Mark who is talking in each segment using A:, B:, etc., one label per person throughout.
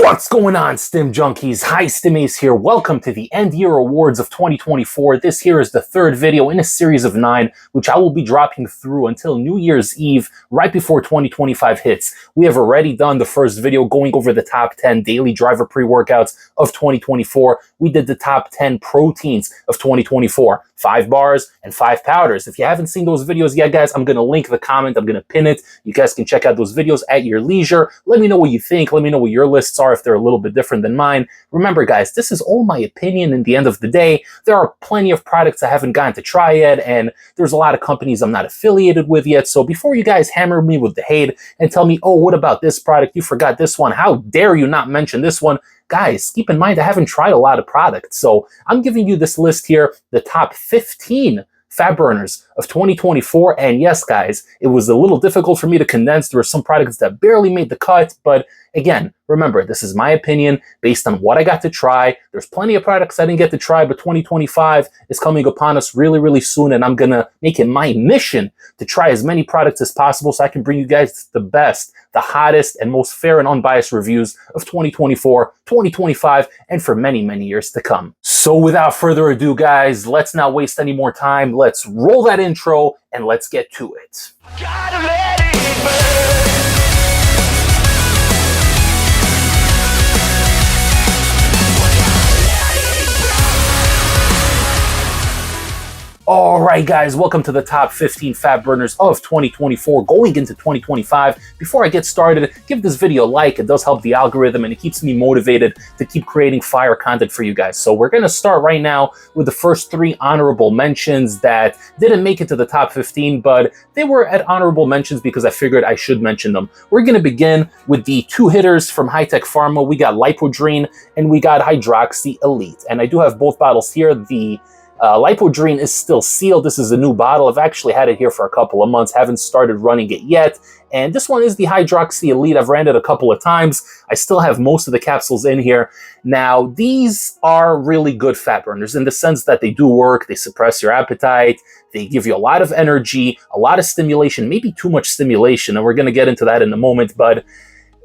A: What's going on, Stim Junkies? High Stim Ace here. Welcome to the End Year Awards of 2024. This here is the third video in a series of 9, which I will be dropping through until New Year's Eve, right before 2025 hits. We have already done the first video going over the top 10 daily driver pre-workouts of 2024. We did the top 10 proteins of 2024, 5 bars and 5 powders. If you haven't seen those videos yet, guys, I'm going to link the comment. I'm going to pin it. You guys can check out those videos at your leisure. Let me know what you think. Let me know what your lists are if they're a little bit different than mine. Remember, guys, this is all my opinion. In the end of the day, there are plenty of products I haven't gotten to try yet, and there's a lot of companies I'm not affiliated with yet. So before you guys hammer me with the hate and tell me, oh, what about this product? You forgot this one. How dare you not mention this one? Guys, keep in mind, I haven't tried a lot of products. So I'm giving you this list here, the top 15 fat burners of 2024. And yes, guys, it was a little difficult for me to condense. There were some products that barely made the cut, but again, remember, this is my opinion based on what I got to try. There's plenty of products I didn't get to try, but 2025 is coming upon us really, really soon, and I'm going to make it my mission to try as many products as possible so I can bring you guys the best, the hottest, and most fair and unbiased reviews of 2024, 2025, and for many, many years to come. So without further ado, guys, let's not waste any more time. Let's roll that intro and let's get to it. Gotta let it burn. All right, guys, welcome to the top 15 fat burners of 2024 going into 2025. Before I get started, give this video a like. It does help the algorithm and it keeps me motivated to keep creating fire content for you guys. So we're going to start right now with the first 3 honorable mentions that didn't make it to the top 15, but they were at honorable mentions because I figured I should mention them. We're going to begin with the 2 hitters from High Tech Pharma. We got Lipodrine and we got Hydroxy Elite. And I do have both bottles here. The Lipodrine is still sealed. This is a new bottle. I've actually had it here for a couple of months. Haven't started running it yet. And this one is the Hydroxy Elite. I've ran it a couple of times. I still have most of the capsules in here. Now, these are really good fat burners in the sense that they do work. They suppress your appetite. They give you a lot of energy, a lot of stimulation, maybe too much stimulation. And we're going to get into that in a moment. But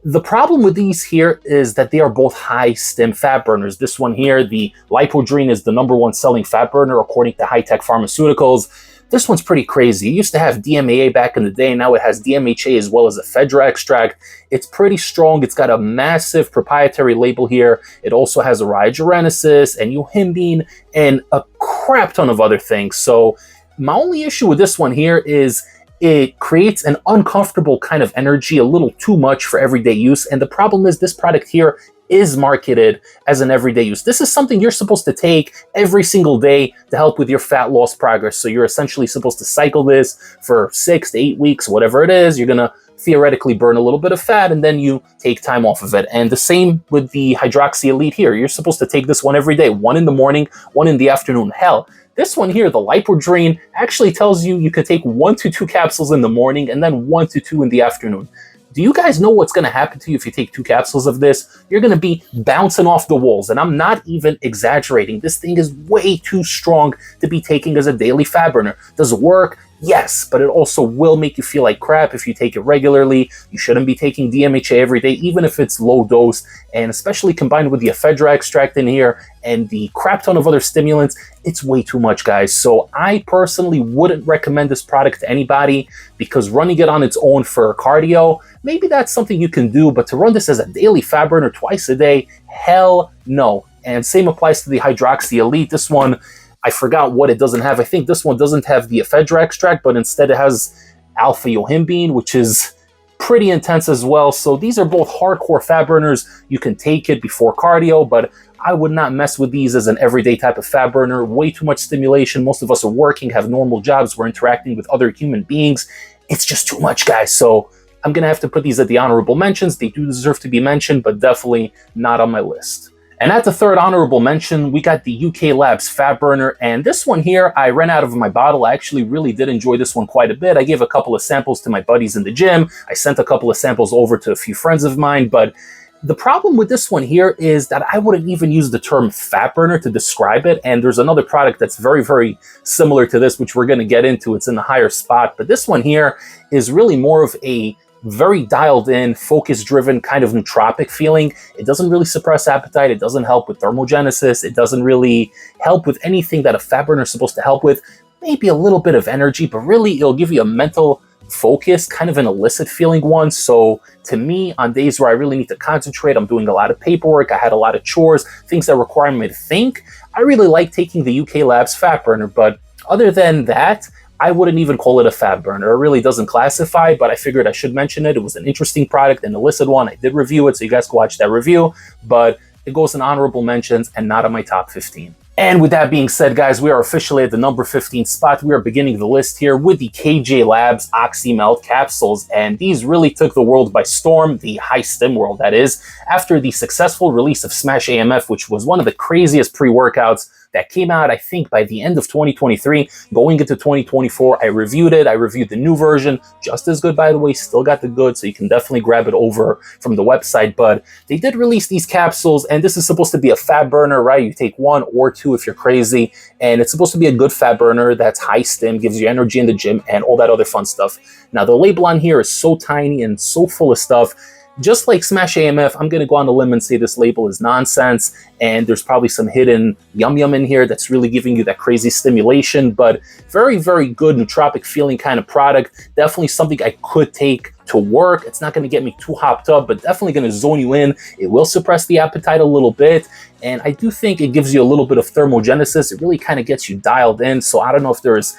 A: the problem with these here is that they are both high stim fat burners. This one here, the Lipodrine, is the #1 selling fat burner according to High Tech Pharmaceuticals. This one's pretty crazy. It used to have DMAA back in the day. Now it has DMHA as well as ephedra extract. It's pretty strong. It's got a massive proprietary label here. It also has arayogenesis and yohimbine and a crap ton of other things. So my only issue with this one here is it creates an uncomfortable kind of energy, a little too much for everyday use. And the problem is this product here is marketed as an everyday use. This is something you're supposed to take every single day to help with your fat loss progress. So you're essentially supposed to cycle this for 6 to 8 weeks, whatever it is. You're going to theoretically burn a little bit of fat and then you take time off of it. And the same with the Hydroxy Elite here. You're supposed to take this one every day, 1 in the morning, 1 in the afternoon. Hell, this one here, the Lipodrine, actually tells you you could take 1 to 2 capsules in the morning and then 1 to 2 in the afternoon. Do you guys know what's going to happen to you if you take 2 capsules of this? You're going to be bouncing off the walls, and I'm not even exaggerating. This thing is way too strong to be taking as a daily fat burner. Does it work? Yes, but it also will make you feel like crap if you take it regularly. You shouldn't be taking DMHA every day, even if it's low dose, and especially combined with the ephedra extract in here and the crap ton of other stimulants, it's way too much, guys. So I personally wouldn't recommend this product to anybody because running it on its own for cardio, maybe that's something you can do, but to run this as a daily fat burner twice a day, hell no. And same applies to the Hydroxy Elite. This one, I forgot what it doesn't have. I think this one doesn't have the ephedra extract, but instead it has alpha yohimbine, which is pretty intense as well. So these are both hardcore fat burners. You can take it before cardio, but I would not mess with these as an everyday type of fat burner. Way too much stimulation. Most of us are working, have normal jobs. We're interacting with other human beings. It's just too much, guys. So I'm going to have to put these at the honorable mentions. They do deserve to be mentioned, but definitely not on my list. And at the third honorable mention, we got the UK Labs Fat Burner. And this one here, I ran out of my bottle. I actually really did enjoy this one quite a bit. I gave a couple of samples to my buddies in the gym. I sent a couple of samples over to a few friends of mine. But the problem with this one here is that I wouldn't even use the term fat burner to describe it. And there's another product that's very, very similar to this, which we're going to get into. It's in the higher spot. But this one here is really more of a very dialed in, focus driven, kind of nootropic feeling. It doesn't really suppress appetite. It doesn't help with thermogenesis. It doesn't really help with anything that a fat burner is supposed to help with. Maybe a little bit of energy, but really it'll give you a mental focus, kind of an illicit feeling one. So to me, on days where I really need to concentrate, I'm doing a lot of paperwork, I had a lot of chores, things that require me to think, I really like taking the UK Labs fat burner. But other than that, I wouldn't even call it a fat burner. It really doesn't classify, but I figured I should mention it. It was an interesting product, an illicit one. I did review it, so you guys can watch that review, but it goes in honorable mentions and not on my top 15. And with that being said, guys, we are officially at the number 15 spot. We are beginning the list here with the KJ Labs Oxy Melt capsules, and these really took the world by storm, the high stim world, that is, after the successful release of Smash AMF, which was one of the craziest pre-workouts that came out, I think, by the end of 2023, going into 2024. I reviewed it. I reviewed the new version, just as good, by the way, still got the good, so you can definitely grab it over from the website. But they did release these capsules, and this is supposed to be a fat burner, right? You take one or two if you're crazy, and it's supposed to be a good fat burner that's high stim, gives you energy in the gym, and all that other fun stuff. Now, the label on here is so tiny and so full of stuff. Just like Smash AMF, I'm going to go on the limb and say this label is nonsense, and there's probably some hidden yum-yum in here that's really giving you that crazy stimulation, but very, very good nootropic feeling kind of product. Definitely something I could take to work. It's not going to get me too hopped up, but definitely going to zone you in. It will suppress the appetite a little bit, and I do think it gives you a little bit of thermogenesis. It really kind of gets you dialed in, so I don't know if there's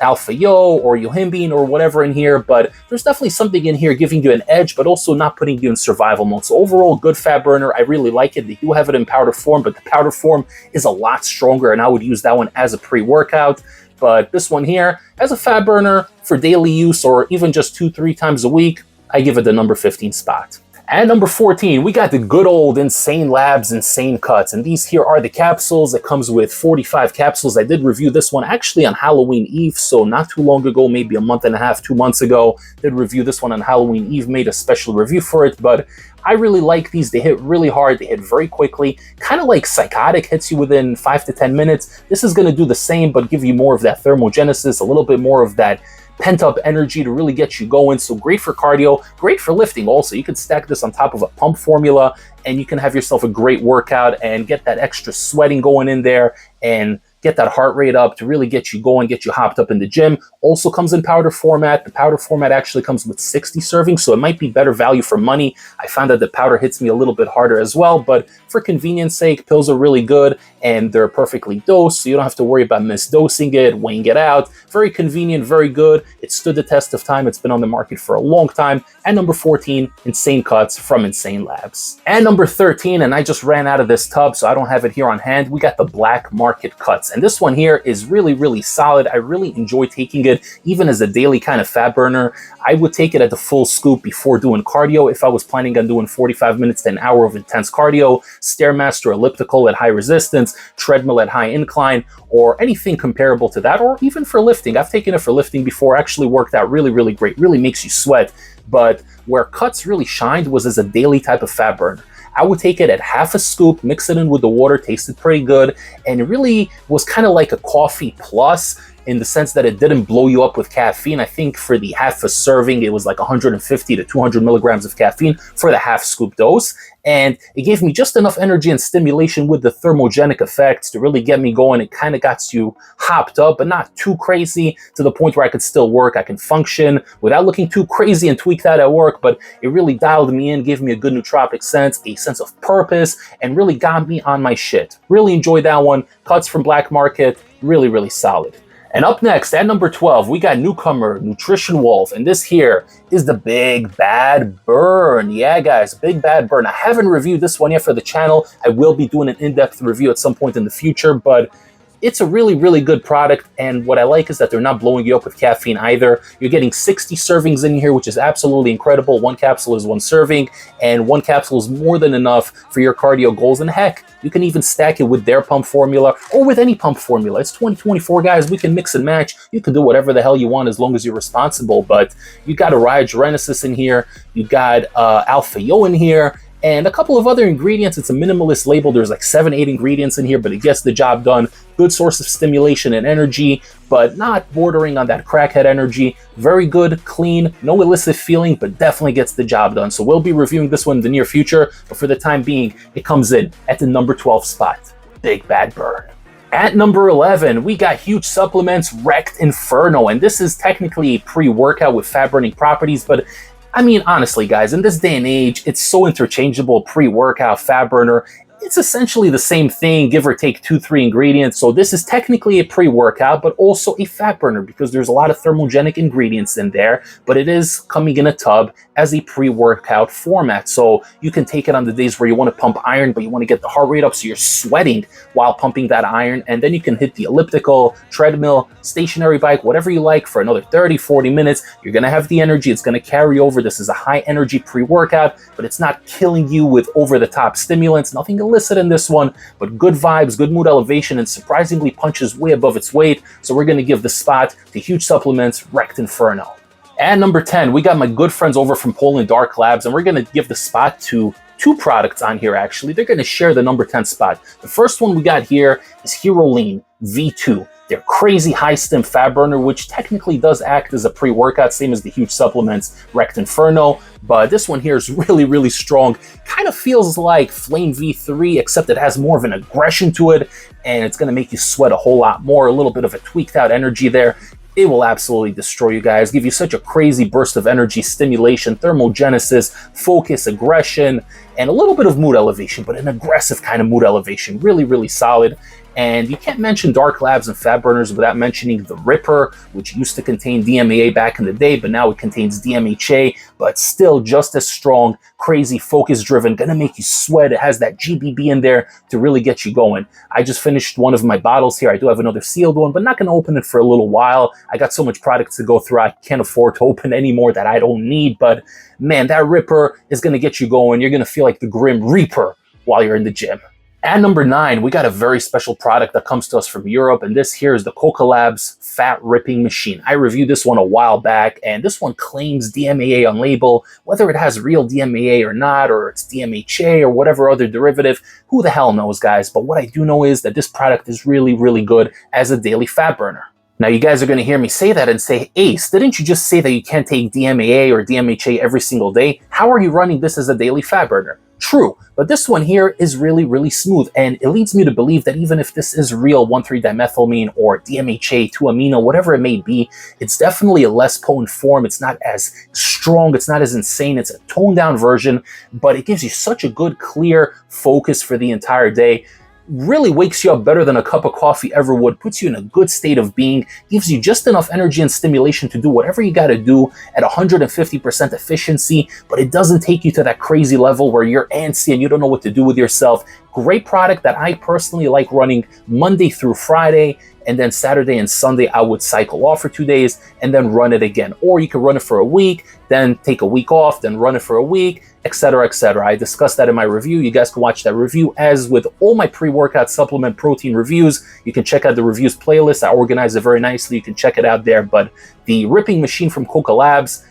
A: alpha yo or yohimbine or whatever in here, but there's definitely something in here giving you an edge, but also not putting you in survival mode. So overall, good fat burner. I really like it. They do have it in powder form, but the powder form is a lot stronger, and I would use that one as a pre-workout. But this one here, as a fat burner for daily use or even just 2-3 times a week, I give it the number 15 spot. At number 14, we got the good old Insane Labs Insane Cuts, and these here are the capsules. It comes with 45 capsules. I did review this one actually on Halloween Eve, so not too long ago, maybe a month and a half, 2 months ago. Did review this one on Halloween Eve, made a special review for it, but I really like these. They hit really hard, they hit very quickly, kind of like Psychotic hits you within 5 to 10 minutes. This is going to do the same, but give you more of that thermogenesis, a little bit more of that pent-up energy to really get you going. So great for cardio, great for lifting also. You can stack this on top of a pump formula and you can have yourself a great workout and get that extra sweating going in there and get that heart rate up to really get you going, get you hopped up in the gym. Also comes in powder format. The powder format actually comes with 60 servings, so it might be better value for money. I found that the powder hits me a little bit harder as well, but for convenience sake, pills are really good and they're perfectly dosed, so you don't have to worry about misdosing it, weighing it out. Very convenient, very good. It stood the test of time. It's been on the market for a long time. And number 14, Insane Cuts from Insane Labs. And number 13, and I just ran out of this tub, so I don't have it here on hand, we got the Black Market Cuts. And this one here is really, really solid. I really enjoy taking it, even as a daily kind of fat burner. I would take it at the full scoop before doing cardio. If I was planning on doing 45 minutes to an hour of intense cardio, Stairmaster elliptical at high resistance, treadmill at high incline, or anything comparable to that, or even for lifting. I've taken it for lifting before, actually worked out really, really great, really makes you sweat. But where Cuts really shined was as a daily type of fat burner. I would take it at half a scoop, mix it in with the water, tasted pretty good, and it really was kind of like a coffee plus in the sense that it didn't blow you up with caffeine. I think for the half a serving, it was like 150 to 200 milligrams of caffeine for the half scoop dose. And it gave me just enough energy and stimulation with the thermogenic effects to really get me going. It kind of got you hopped up, but not too crazy to the point where I could still work. I can function without looking too crazy and tweaked out at work, but it really dialed me in, gave me a good nootropic sense, a sense of purpose, and really got me on my shit. Really enjoyed that one. Cuts from Black Market, really, really solid. And up next, at number 12, we got newcomer Nutrition Wolf, and this here is the Big Bad Burn. Yeah, guys, Big Bad Burn. I haven't reviewed this one yet for the channel. I will be doing an in-depth review at some point in the future, but it's a really, really good product, and what I like is that they're not blowing you up with caffeine either. You're getting 60 servings in here, which is absolutely incredible. One capsule is one serving, and one capsule is more than enough for your cardio goals. And heck, you can even stack it with their pump formula or with any pump formula. It's 2024, guys. We can mix and match. You can do whatever the hell you want as long as you're responsible, but you got a Genesis in here. You got Alpha Yo in here. and a couple of other ingredients. It's a minimalist label. There's like 7-8 ingredients in here, but it gets the job done. Good source of stimulation and energy, but not bordering on that crackhead energy. Very good, clean, no illicit feeling, but definitely gets the job done. So we'll be reviewing this one in the near future, but for the time being, it comes in at the number 12 spot. Big Bad Burn. At number 11, we got Huge Supplements Wrecked Inferno, and this is technically a pre-workout with fat-burning properties, but I mean, honestly, guys, in this day and age, it's so interchangeable, pre-workout, fat burner. It's essentially the same thing, give or take 2-3 ingredients. So this is technically a pre-workout, but also a fat burner because there's a lot of thermogenic ingredients in there, but it is coming in a tub as a pre-workout format. So you can take it on the days where you want to pump iron, but you want to get the heart rate up so you're sweating while pumping that iron. And then you can hit the elliptical, treadmill, stationary bike, whatever you like for another 30-40 minutes. You're going to have the energy. It's going to carry over. This is a high energy pre-workout, but it's not killing you with over-the-top stimulants. Nothing illicit in this one, but good vibes, good mood elevation, and surprisingly punches way above its weight. So we're going to give the spot to Huge Supplements Wrecked Inferno. At number 10, we got my good friends over from Poland Dark Labs, and we're going to give the spot to two products on here, actually. They're going to share the number 10 spot. The first one we got here is Hero Lean V2. Their crazy high stim fat burner, which technically does act as a pre-workout, same as the Huge Supplements Wrecked Inferno, but this one here is really, really strong. Kind of feels like Flame V3, except it has more of an aggression to it, and it's going to make you sweat a whole lot more, a little bit of a tweaked out energy there. It will absolutely destroy you guys, give you such a crazy burst of energy, stimulation, thermogenesis, focus, aggression, and a little bit of mood elevation, but an aggressive kind of mood elevation. Really, really solid. And you can't mention Dark Labs and fat burners without mentioning the Ripper, which used to contain DMAA back in the day, but now it contains DMHA, but still just as strong, crazy, focus-driven, gonna make you sweat. It has that GBB in there to really get you going. I just finished one of my bottles here. I do have another sealed one, but not gonna open it for a little while. I got so much product to go through, I can't afford to open any more that I don't need, but man, that Ripper is gonna get you going. You're gonna feel like the Grim Reaper while you're in the gym. At number 9, we got a very special product that comes to us from Europe, and this here is the Coca Labs Fat Ripping Machine. I reviewed this one a while back, and this one claims DMAA on label. Whether it has real DMAA or not, or it's DMHA or whatever other derivative, who the hell knows, guys? But what I do know is that this product is really, really good as a daily fat burner. Now, you guys are going to hear me say that and say, Ace, didn't you just say that you can't take DMAA or DMHA every single day? How are you running this as a daily fat burner? True, but this one here is really, really smooth, and it leads me to believe that even if this is real 1,3-dimethylamine or DMHA 2-amino, whatever it may be, it's definitely a less potent form. It's not as strong, it's not as insane, it's a toned down version, but it gives you such a good, clear focus for the entire day. Really wakes you up better than a cup of coffee ever would, puts you in a good state of being, gives you just enough energy and stimulation to do whatever you got to do at 150% efficiency, but it doesn't take you to that crazy level where you're antsy and you don't know what to do with yourself. Great product that I personally like running Monday through Friday, and then Saturday and Sunday I would cycle off for 2 days and then run it again. Or you can run it for a week, then take a week off, then run it for a week, etc., etc. I discussed that in my review. You guys can watch that review. As with all my pre-workout supplement protein reviews, you can check out the reviews playlist. I organize it very nicely. You can check it out there. But the ripping machine from Coca Labs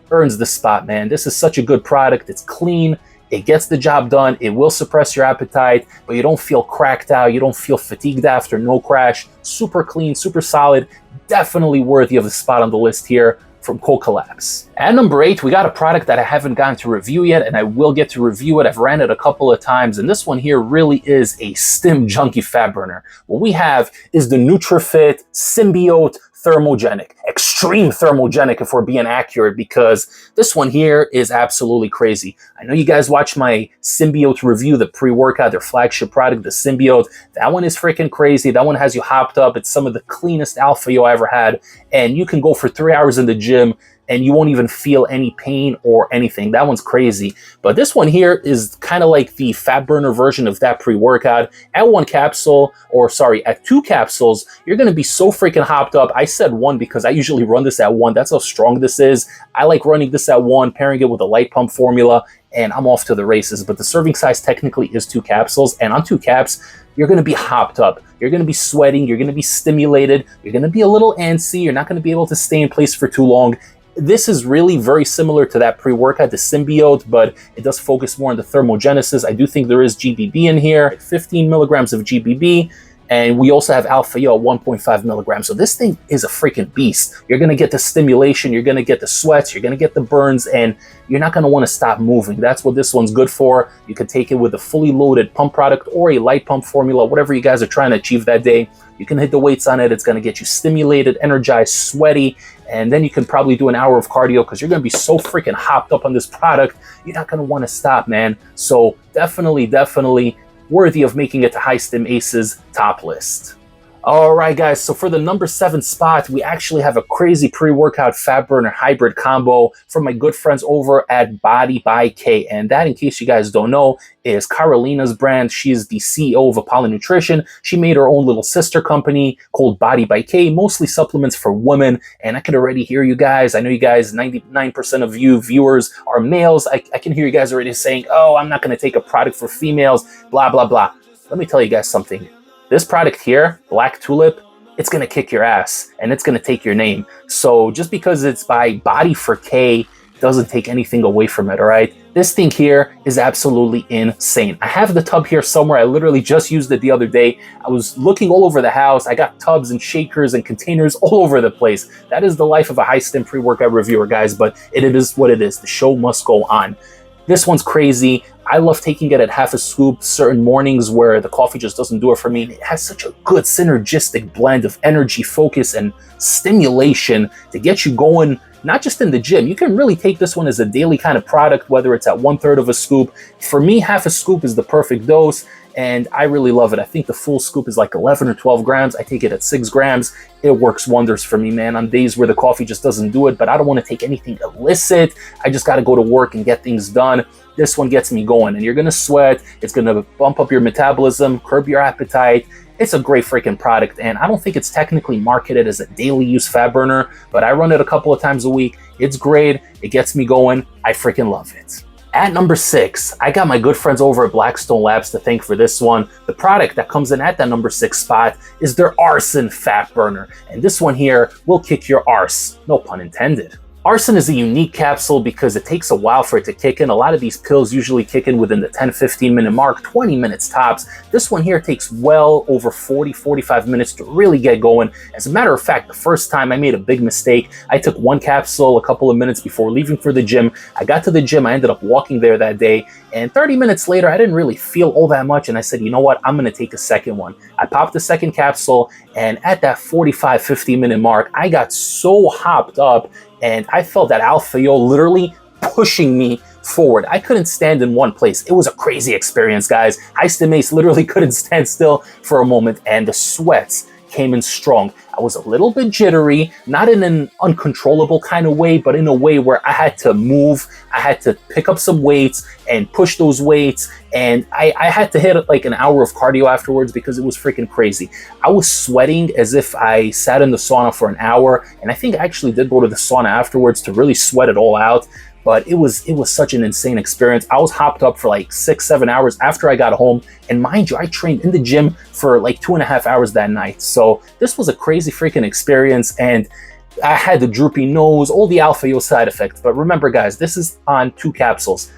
A: earns the spot, man. This is such a good product. It's clean. It gets the job done. It will suppress your appetite, but you don't feel cracked out. You don't feel fatigued after. No crash. Super clean, super solid. Definitely worthy of the spot on the list here from Coca Labs. At number 8, we got a product that I haven't gotten to review yet, and I will get to review it. I've ran it a couple of times, and this one here really is a stim junkie fat burner. What we have is the NutriFit Symbiote Thermogenic. Extreme thermogenic, if we're being accurate, because this one here is absolutely crazy. I know you guys watch my Symbiote review, the pre-workout, their flagship product, the Symbiote. That one is freaking crazy. That one has you hopped up. It's some of the cleanest alpha yo I ever had, and you can go for 3 hours in the gym and you won't even feel any pain or anything. That one's crazy. But this one here is kind of like the fat burner version of that pre-workout. At 1 capsule, or sorry, at 2 capsules, you're gonna be so freaking hopped up. I said 1 because I usually run this at 1. That's how strong this is. I like running this at 1, pairing it with a light pump formula, and I'm off to the races. But the serving size technically is 2 capsules, and on 2 caps, you're gonna be hopped up. You're gonna be sweating, you're gonna be stimulated, you're gonna be a little antsy, you're not gonna be able to stay in place for too long. This is really very similar to that pre-workout, the Symbiote, but it does focus more on the thermogenesis. I do think there is GBB in here, 15 milligrams of GBB. And we also have alpha yo at 1.5 milligrams. So this thing is a freaking beast. You're going to get the stimulation, you're going to get the sweats, you're going to get the burns, and you're not going to want to stop moving. That's what this one's good for. You could take it with a fully loaded pump product or a light pump formula, whatever you guys are trying to achieve that day. You can hit the weights on it. It's going to get you stimulated, energized, sweaty, and then you can probably do an hour of cardio because you're going to be so freaking hopped up on this product. You're not going to want to stop, man. So definitely worthy of making it to High Stim Ace's top list. All right, guys, so for the number 7 spot, we actually have a crazy pre-workout fat burner hybrid combo from my good friends over at Body by K. And that, in case you guys don't know, is Carolina's brand. She's the CEO of Apollo Nutrition. She made her own little sister company called Body by K, mostly supplements for women. And I can already hear you guys. I know you guys, 99% of you viewers are males. I can hear you guys already saying, oh, I'm not going to take a product for females, blah, blah, blah. Let me tell you guys something. This product here, Black Tulip, it's going to kick your ass and it's going to take your name. So just because it's by Body for K doesn't take anything away from it, all right? This thing here is absolutely insane. I have the tub here somewhere. I literally just used it the other day. I was looking all over the house. I got tubs and shakers and containers all over the place. That is the life of a high stim pre-workout reviewer, guys, but it is what it is. The show must go on. This one's crazy. I love taking it at half a scoop certain mornings where the coffee just doesn't do it for me. It has such a good synergistic blend of energy, focus, and stimulation to get you going, not just in the gym. You can really take this one as a daily kind of product, whether it's at 1/3 of a scoop. For me, half a scoop is the perfect dose, and I really love it. I think the full scoop is like 11 or 12 grams. I take it at 6 grams. It works wonders for me, man, on days where the coffee just doesn't do it, but I don't want to take anything illicit. I just got to go to work and get things done. This one gets me going, and you're going to sweat. It's going to bump up your metabolism, curb your appetite. It's a great freaking product, and I don't think it's technically marketed as a daily use fat burner, but I run it a couple of times a week. It's great. It gets me going. I freaking love it. At number 6, I got my good friends over at Blackstone Labs to thank for this one. The product that comes in at that number 6 spot is their Arson Fat Burner, and this one here will kick your arse, no pun intended. Arson is a unique capsule because it takes a while for it to kick in. A lot of these pills usually kick in within the 10-15 minute mark, 20 minutes tops. This one here takes well over 40-45 minutes to really get going. As a matter of fact, the first time I made a big mistake. I took one capsule a couple of minutes before leaving for the gym. I got to the gym, I ended up walking there that day, and 30 minutes later, I didn't really feel all that much, and I said, you know what, I'm gonna take a second one. I popped the second capsule, and at that 45-50 minute mark, I got so hopped up, and I felt that alpha yo literally pushing me forward. I couldn't stand in one place. It was a crazy experience, guys. High Stim Ace literally couldn't stand still for a moment, and the sweats came in strong. I was a little bit jittery, not in an uncontrollable kind of way, but in a way where I had to move. I had to pick up some weights and push those weights, and I had to hit like an hour of cardio afterwards because it was freaking crazy. I was sweating as if I sat in the sauna for an hour, and I think I actually did go to the sauna afterwards to really sweat it all out. But it was such an insane experience. I was hopped up for like 6-7 hours after I got home. And mind you, I trained in the gym for like 2.5 hours that night. So this was a crazy freaking experience. And I had the droopy nose, all the alpha yo side effects. But remember, guys, this is on 2 capsules.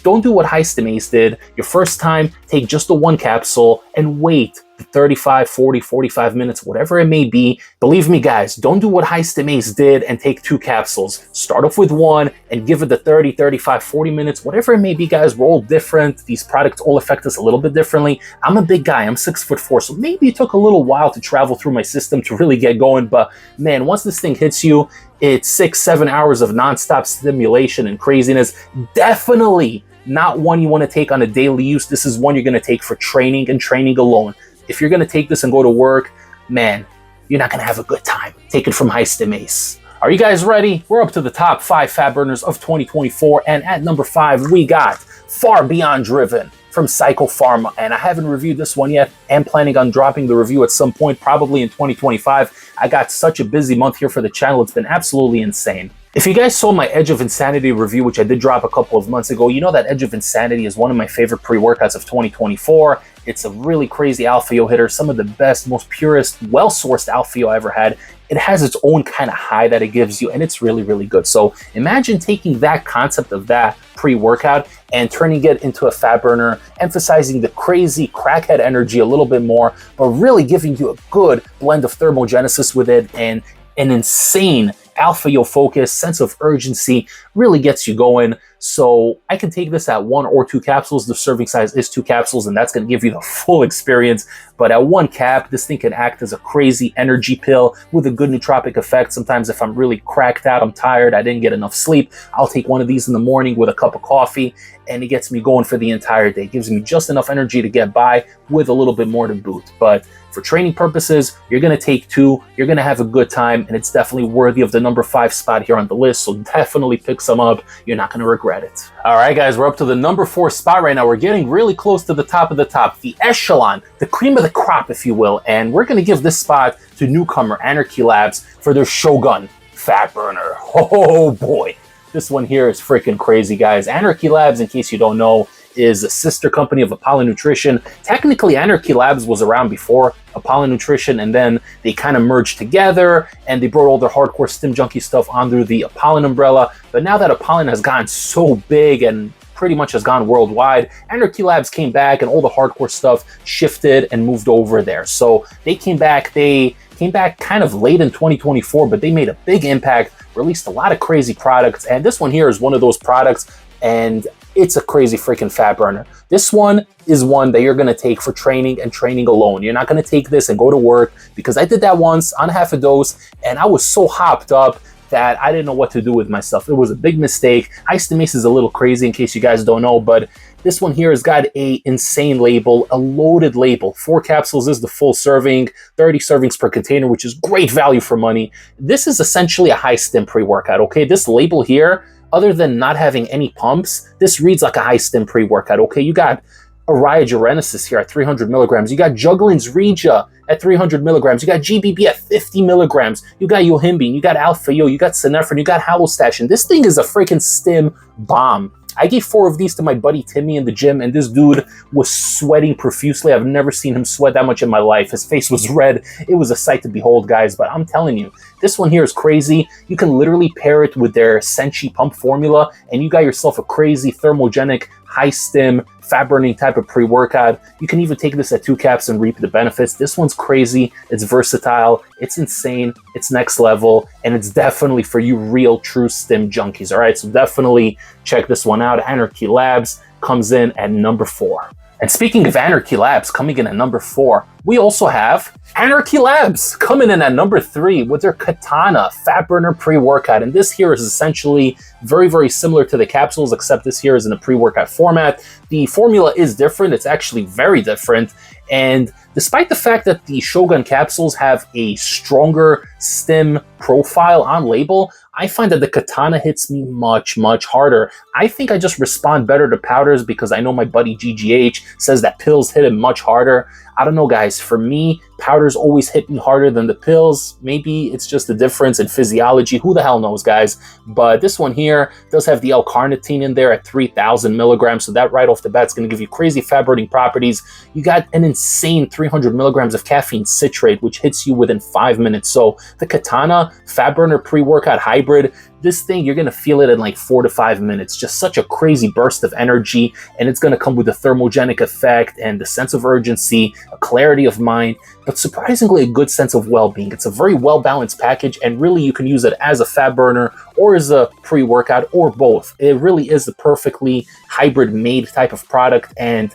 A: Don't do what High Stim Ace did. Your first time, take just the 1 capsule and wait 35, 40, 45 minutes, whatever it may be. Believe me, guys, don't do what High Stim Ace did and take 2 capsules. Start off with 1 and give it the 30, 35, 40 minutes, whatever it may be, guys. We're all different. These products all affect us a little bit differently. I'm a big guy. I'm 6'4", so maybe it took a little while to travel through my system to really get going. But man, once this thing hits you, it's 6-7 hours of nonstop stimulation and craziness. Definitely not one you want to take on a daily use. This is one you're going to take for training and training alone. If you're going to take this and go to work, man, you're not going to have a good time. Take it from High Stim Ace. Are you guys ready? We're up to the top 5 fat burners of 2024. And at number 5, we got Far Beyond Driven from Psychopharma. And I haven't reviewed this one yet. I'm planning on dropping the review at some point, probably in 2025. I got such a busy month here for the channel. It's been absolutely insane. If you guys saw my Edge of Insanity review, which I did drop a couple of months ago, you know that Edge of Insanity is one of my favorite pre-workouts of 2024. It's a really crazy alpha yo hitter, some of the best, most purest, well-sourced alpha yo I ever had. it has its own kind of high that it gives you, and it's really, really good. So imagine taking that concept of that pre-workout and turning it into a fat burner, emphasizing the crazy crackhead energy a little bit more, but really giving you a good blend of thermogenesis with it, and an insane alpha yo focus, sense of urgency, really gets you going. So I can take this at 1 or 2 capsules. The serving size is 2 capsules, and that's going to give you the full experience. But at 1 cap, this thing can act as a crazy energy pill with a good nootropic effect. Sometimes if I'm really cracked out, I'm tired, I didn't get enough sleep, I'll take one of these in the morning with a cup of coffee, and it gets me going for the entire day. It gives me just enough energy to get by with a little bit more to boot. But for training purposes, you're going to take 2, you're going to have a good time, and it's definitely worthy of the number 5 spot here on the list. So definitely pick some up. You're not going to regret it. All right, guys, we're up to the number 4 spot right now. We're getting really close to the top of the top, the echelon, the cream of the crop, if you will. And we're going to give this spot to newcomer Anarchy Labs for their Shogun Fat Burner. Oh boy, this one here is freaking crazy, guys. Anarchy Labs, in case you don't know, is a sister company of Apollo Nutrition. Technically, Anarchy Labs was around before Apollo Nutrition, and then they kind of merged together and they brought all their hardcore Stim Junkie stuff under the Apollo umbrella. But now that Apollo has gotten so big and pretty much has gone worldwide, Anarchy Labs came back and all the hardcore stuff shifted and moved over there. So they came back kind of late in 2024, but they made a big impact, released a lot of crazy products, and this one here is one of those products, and it's a crazy freaking fat burner. This one is one that you're going to take for training and training alone. You're not going to take this and go to work, because I did that once on half a dose and I was so hopped up that I didn't know what to do with myself. It was a big mistake. High Stim Ace is a little crazy, in case you guys don't know, but this one here has got a insane label, a loaded label. 4 capsules is the full serving, 30 servings per container, which is great value for money. This is essentially a high stim pre-workout, okay? This label here, other than not having any pumps, this reads like a high stim pre-workout, okay? You got Araya Genesis here at 300 milligrams. You got Jugglin's Regia at 300 milligrams. You got GBB at 50 milligrams. You got Yohimbine. You got Alpha Yo. You got Synephrine. You got Halostash. And this thing is a freaking stim bomb. I gave 4 of these to my buddy Timmy in the gym, and this dude was sweating profusely. I've never seen him sweat that much in my life. His face was red. It was a sight to behold, guys. But I'm telling you, this one here is crazy. You can literally pair it with their Senshi pump formula, and you got yourself a crazy thermogenic, high stim, fat burning type of pre-workout. You can even take this at 2 caps and reap the benefits. This one's crazy. It's versatile. It's insane. It's next level. And it's definitely for you real, true stim junkies. All right, so definitely check this one out. Anarchy Labs comes in at number 4. And speaking of Anarchy Labs coming in at number 4, we also have Anarchy Labs coming in at number 3 with their Katana Fat Burner Pre-Workout. And this here is essentially very, very similar to the capsules, except this here is in a pre-workout format. The formula is different. It's actually very different. And despite the fact that the Shogun capsules have a stronger stim profile on label, I find that the Katana hits me much, much harder. I think I just respond better to powders because I know my buddy GGH says that pills hit him much harder. I don't know, guys. For me, powders always hit me harder than the pills. Maybe it's just a difference in physiology. Who the hell knows, guys? But this one here does have the L-carnitine in there at 3,000 milligrams. So that right off the bat is going to give you crazy fat burning properties. You got an insane 300 milligrams of caffeine citrate, which hits you within 5 minutes. So the Katana Fat Burner Pre-Workout Hybrid, this thing, you're going to feel it in like 4 to 5 minutes. Just such a crazy burst of energy. And it's going to come with a thermogenic effect and the sense of urgency, a clarity of mind, but surprisingly a good sense of well-being. It's a very well-balanced package, and really you can use it as a fat burner or as a pre-workout or both. It really is the perfectly hybrid-made type of product, and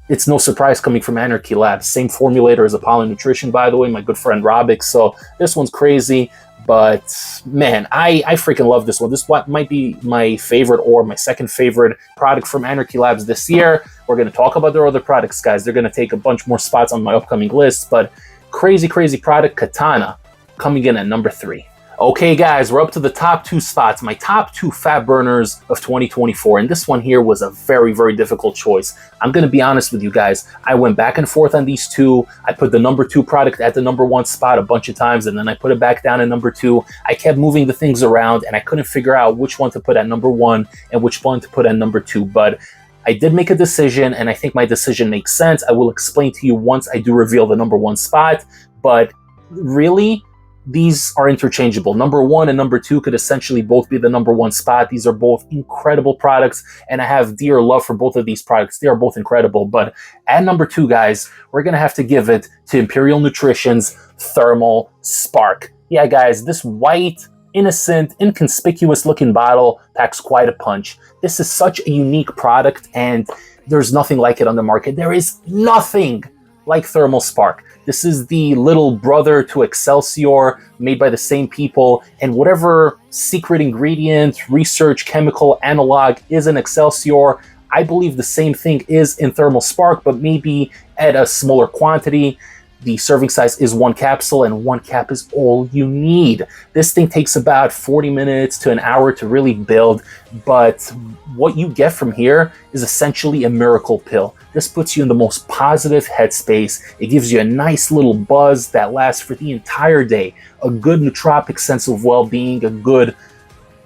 A: it's no surprise coming from Anarchy Labs. Same formulator as Apollo Nutrition, by the way, my good friend Robix. So this one's crazy. But man, I freaking love this one. This might be my favorite or my second favorite product from Anarchy Labs this year. We're going to talk about their other products, guys. They're going to take a bunch more spots on my upcoming list, but crazy, crazy product, Katana, coming in at number 3. Okay, guys, we're up to the top 2 spots, my top 2 fat burners of 2024. And this one here was a very, very difficult choice. I'm going to be honest with you guys. I went back and forth on these 2. I put the number 2 product at the number 1 spot a bunch of times, and then I put it back down at number 2. I kept moving the things around, and I couldn't figure out which one to put at number 1 and which one to put at number 2. But I did make a decision, and I think my decision makes sense. I will explain to you once I do reveal the number 1 spot. But really, these are interchangeable. Number 1 and number 2 could essentially both be the number 1 spot. These are both incredible products, and I have dear love for both of these products. They are both incredible. But at number 2, guys, we're going to have to give it to Imperial Nutrition's Thermal Spark. Yeah, guys, this white, innocent, inconspicuous looking bottle packs quite a punch. This is such a unique product, and there's nothing like it on the market. There is nothing like Thermal Spark. This is the little brother to Excelsior, made by the same people, and whatever secret ingredient, research, chemical analog is in Excelsior, I believe the same thing is in Thermal Spark, but maybe at a smaller quantity. The serving size is 1 capsule, and 1 cap is all you need. This thing takes about 40 minutes to an hour to really build, but what you get from here is essentially a miracle pill. This puts you in the most positive headspace. It gives you a nice little buzz that lasts for the entire day, a good nootropic sense of well-being, a good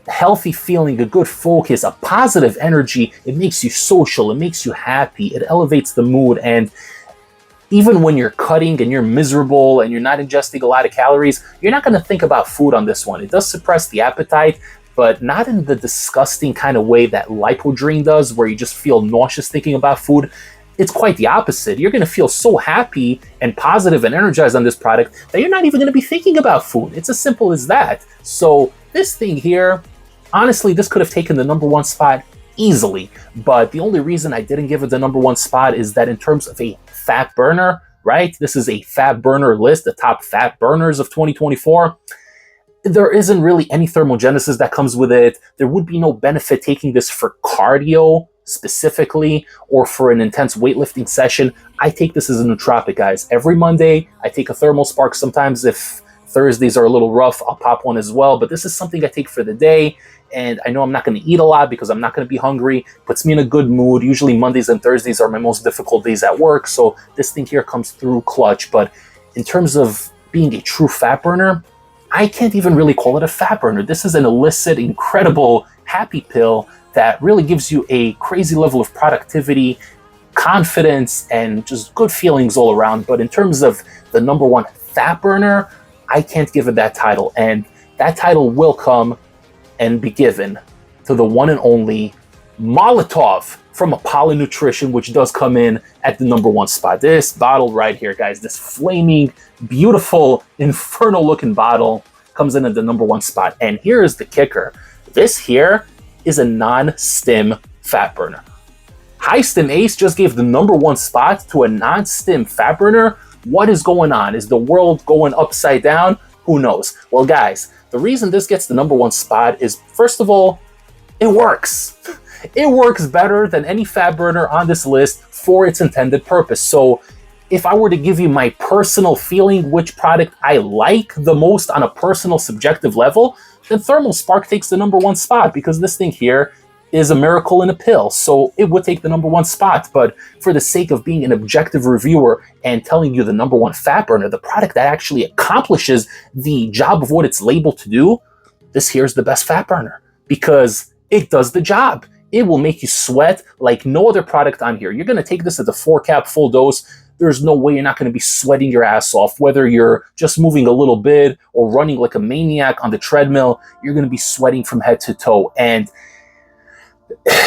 A: healthy feeling, a good focus, a positive energy. It makes you social, it makes you happy, it elevates the mood, and even when you're cutting and you're miserable and you're not ingesting a lot of calories, you're not going to think about food on this one. It does suppress the appetite, but not in the disgusting kind of way that Lipodrine does, where you just feel nauseous thinking about food. It's quite the opposite. You're going to feel so happy and positive and energized on this product that you're not even going to be thinking about food. It's as simple as that. So this thing here, honestly, this could have taken the number 1 spot easily, but the only reason I didn't give it the number 1 spot is that in terms of a fat burner, right? This is a fat burner list, the top fat burners of 2024. There isn't really any thermogenesis that comes with it. There would be no benefit taking this for cardio specifically or for an intense weightlifting session. I take this as a nootropic, guys. Every Monday, I take a Thermal Spark. Sometimes if Thursdays are a little rough, I'll pop one as well, but this is something I take for the day. And I know I'm not going to eat a lot because I'm not going to be hungry. Puts me in a good mood. Usually Mondays and Thursdays are my most difficult days at work, so this thing here comes through clutch. But in terms of being a true fat burner, I can't even really call it a fat burner. This is an illicit, incredible, happy pill that really gives you a crazy level of productivity, confidence, and just good feelings all around. But in terms of the number 1 fat burner, I can't give it that title. And that title will come and be given to the one and only Molotov from Apollo Nutrition, which does come in at the number 1 spot. This bottle right here, guys, this flaming, beautiful, infernal looking bottle comes in at the number 1 spot. And here is the kicker. This here is a non-stim fat burner. High Stim Ace just gave the number 1 spot to a non-stim fat burner. What is going on? Is the world going upside down? Who knows? Well, guys, the reason this gets the number 1 spot is, first of all, it works. It works better than any fat burner on this list for its intended purpose. So if I were to give you my personal feeling, which product I like the most on a personal subjective level, then Thermal Spark takes the number 1 spot, because this thing here is a miracle in a pill. So it would take the number 1 spot. But for the sake of being an objective reviewer and telling you the number 1 fat burner, the product that actually accomplishes the job of what it's labeled to do, this here's the best fat burner, because it does the job. It will make you sweat like no other product on here. You're going to take this at the 4 cap full dose. There's no way you're not going to be sweating your ass off. Whether you're just moving a little bit or running like a maniac on the treadmill, you're going to be sweating from head to toe. And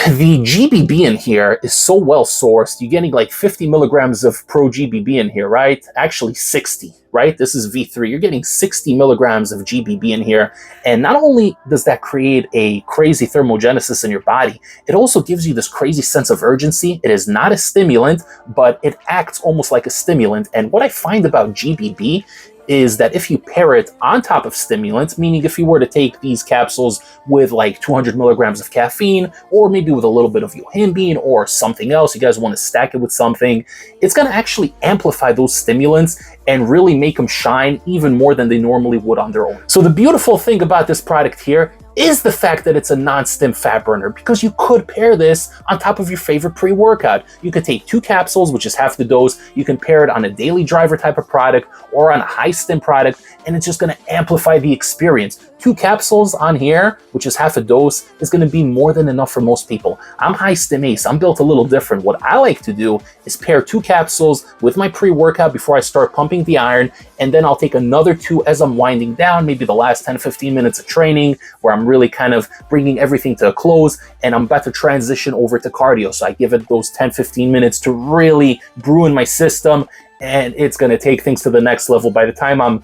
A: the GBB in here is so well sourced. You're getting like 50 milligrams of pro GBB in here, right? Actually 60, right? This is V3. You're getting 60 milligrams of GBB in here. And not only does that create a crazy thermogenesis in your body, it also gives you this crazy sense of urgency. It is not a stimulant, but it acts almost like a stimulant. And what I find about GBB is that if you pair it on top of stimulants, meaning if you were to take these capsules with like 200 milligrams of caffeine, or maybe with a little bit of yohimbine or something else, you guys want to stack it with something, it's going to actually amplify those stimulants and really make them shine even more than they normally would on their own. So the beautiful thing about this product here, is the fact that it's a non-stim fat burner, because you could pair this on top of your favorite pre-workout. You could take 2 capsules, which is half the dose. You can pair it on a daily driver type of product or on a high stim product, and it's just going to amplify the experience. 2 capsules on here, which is half a dose, is going to be more than enough for most people. I'm High Stim Ace. I'm built a little different. What I like to do is pair 2 capsules with my pre-workout before I start pumping the iron, and then I'll take another 2 as I'm winding down, maybe the last 10-15 minutes of training, where I'm really kind of bringing everything to a close, and I'm about to transition over to cardio. So I give it those 10-15 minutes to really brew in my system, and it's going to take things to the next level. By the time I'm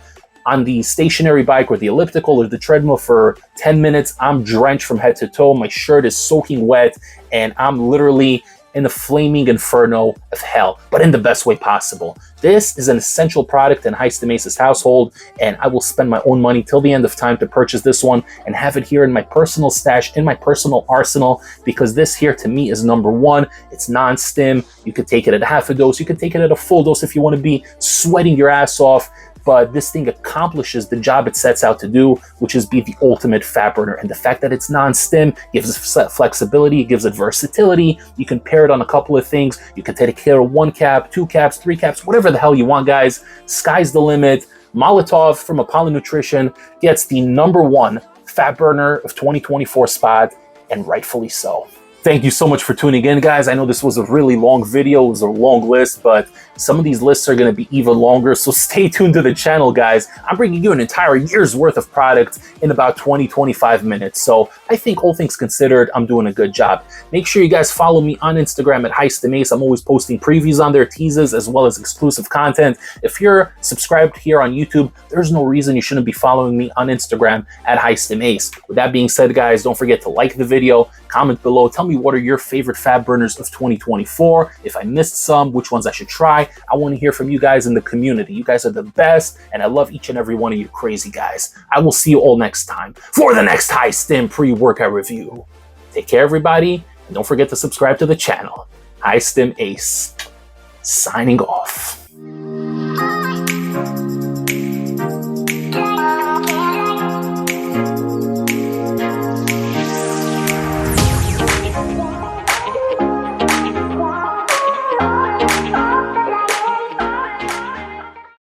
A: on the stationary bike or the elliptical or the treadmill for 10 minutes, I'm drenched from head to toe. My shirt is soaking wet, and I'm literally in a flaming inferno of hell, but in the best way possible. This is an essential product in High Stim Ace's household, and I will spend my own money till the end of time to purchase this one and have it here in my personal stash, in my personal arsenal, because this here to me is number one. It's non-stim. You could take it at half a dose. You could take it at a full dose if you want to be sweating your ass off. But this thing accomplishes the job it sets out to do, which is be the ultimate fat burner. And the fact that it's non-stim gives it flexibility, it gives it versatility. You can pair it on a couple of things. You can take care of 1 cap, 2 caps, 3 caps, whatever the hell you want, guys. Sky's the limit. Molotov from Apollo Nutrition gets the #1 fat burner of 2024 spot, and rightfully so. Thank you so much for tuning in, guys. I know this was a really long video. It was a long list, but some of these lists are going to be even longer, so stay tuned to the channel, guys. I'm bringing you an entire year's worth of product in about 20-25 minutes, so I think all things considered, I'm doing a good job. Make sure you guys follow me on Instagram at High Stim Ace. I'm always posting previews on there, teases, as well as exclusive content. If you're subscribed here on YouTube, there's no reason you shouldn't be following me on Instagram at High Stim Ace. With that being said, guys, don't forget to like the video, comment below, tell me what are your favorite fat burners of 2024. If I missed some, which ones I should try. I want to hear from you guys in the community. You guys are the best, and I love each and every one of you crazy guys. I will see you all next time for the next High Stim pre-workout review. Take care, everybody, and don't forget to subscribe to the channel. High Stim Ace, signing off.